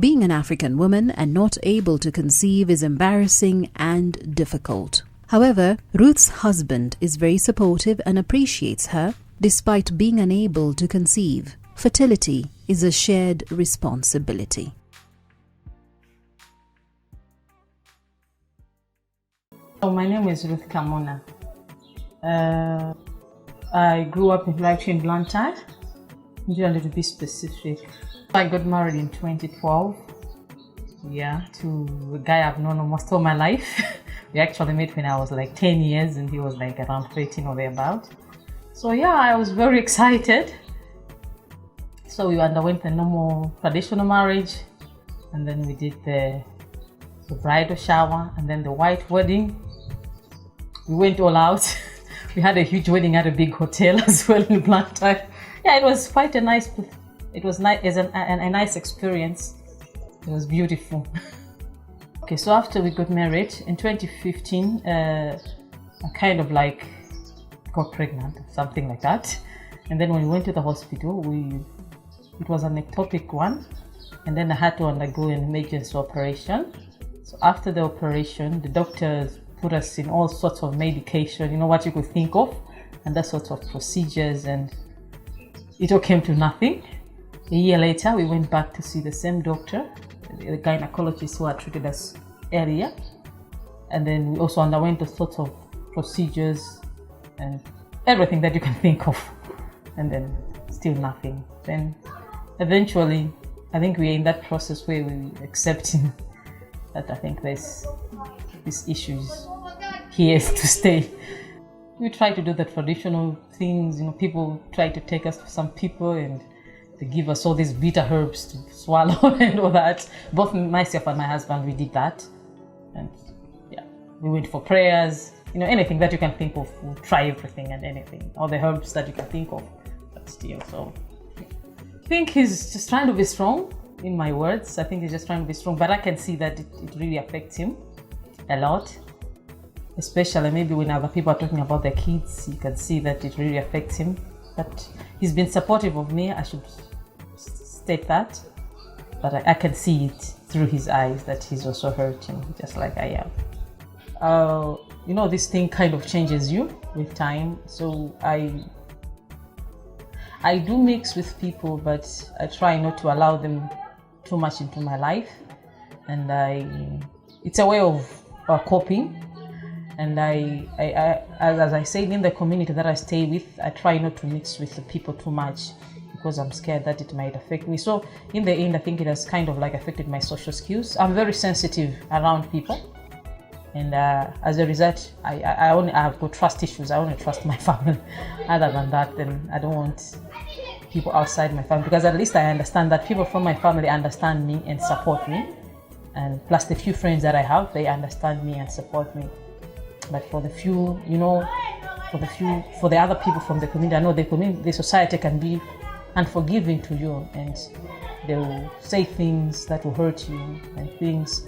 Being an African woman and not able to conceive is embarrassing and difficult. However, Ruth's husband is very supportive and appreciates her despite being unable to conceive. Fertility is a shared responsibility. My name is Ruth Kamuna. I grew up in Blantyre. I'm a little bit specific. I got married in 2012. To a guy I've known almost all my life. We actually met when I was like 10 years and he was like around 13 or thereabout. So I was very excited. So we underwent the normal traditional marriage, and then we did the bridal shower and then the white wedding. We went all out. We had a huge wedding at a big hotel as well in Blantyre. It was quite a nice, it was nice, as a nice experience. It was beautiful. Okay, so after we got married in 2015, I kind of like got pregnant, something like that. And then when we went to the hospital, it was an ectopic one, and then I had to undergo an emergency operation. So after the operation, the doctors put us in all sorts of medication, what you could think of, and that sort of procedures, and it all came to nothing. A year later, we went back to see the same doctor, the gynecologist who had treated us earlier, and then we also underwent a sort of procedures and everything that you can think of, and then still nothing. Then eventually, I think we're in that process where we're accepting that I think there's these issues here to stay. We try to do the traditional things, people try to take us to some people and they give us all these bitter herbs to swallow and all that. Both myself and my husband, we did that. And we went for prayers, anything that you can think of, we'll try everything and anything, all the herbs that you can think of, but still. So I think he's just trying to be strong, in my words. I think he's just trying to be strong, but I can see that it really affects him a lot, especially maybe when other people are talking about their kids. You can see that it really affects him, but he's been supportive of me, I should state that, but I can see it through his eyes that he's also hurting, just like I am. This thing kind of changes you with time, so I do mix with people, but I try not to allow them too much into my life, and it's a way of coping. And as I said, in the community that I stay with, I try not to mix with the people too much because I'm scared that it might affect me. So in the end, I think it has kind of like affected my social skills. I'm very sensitive around people, and as a result, I've got trust issues. I only trust my family. Other than that, then I don't want people outside my family, because at least I understand that people from my family understand me and support me, and plus the few friends that I have, they understand me and support me. But for the few, for the other people from the community, I know the society can be unforgiving to you, and they will say things that will hurt you, and things,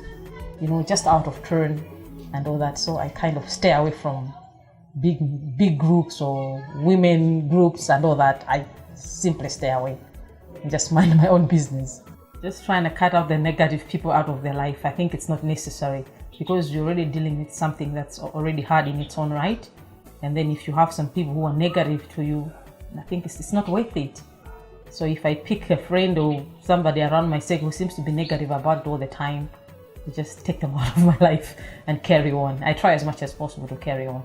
just out of turn and all that. So I kind of stay away from big groups or women groups and all that. I simply stay away and just mind my own business. Just trying to cut out the negative people out of their life. I think it's not necessary, because you're already dealing with something that's already hard in its own right. And then if you have some people who are negative to you, I think it's not worth it. So if I pick a friend or somebody around my circle who seems to be negative about it all the time, I just take them out of my life and carry on. I try as much as possible to carry on.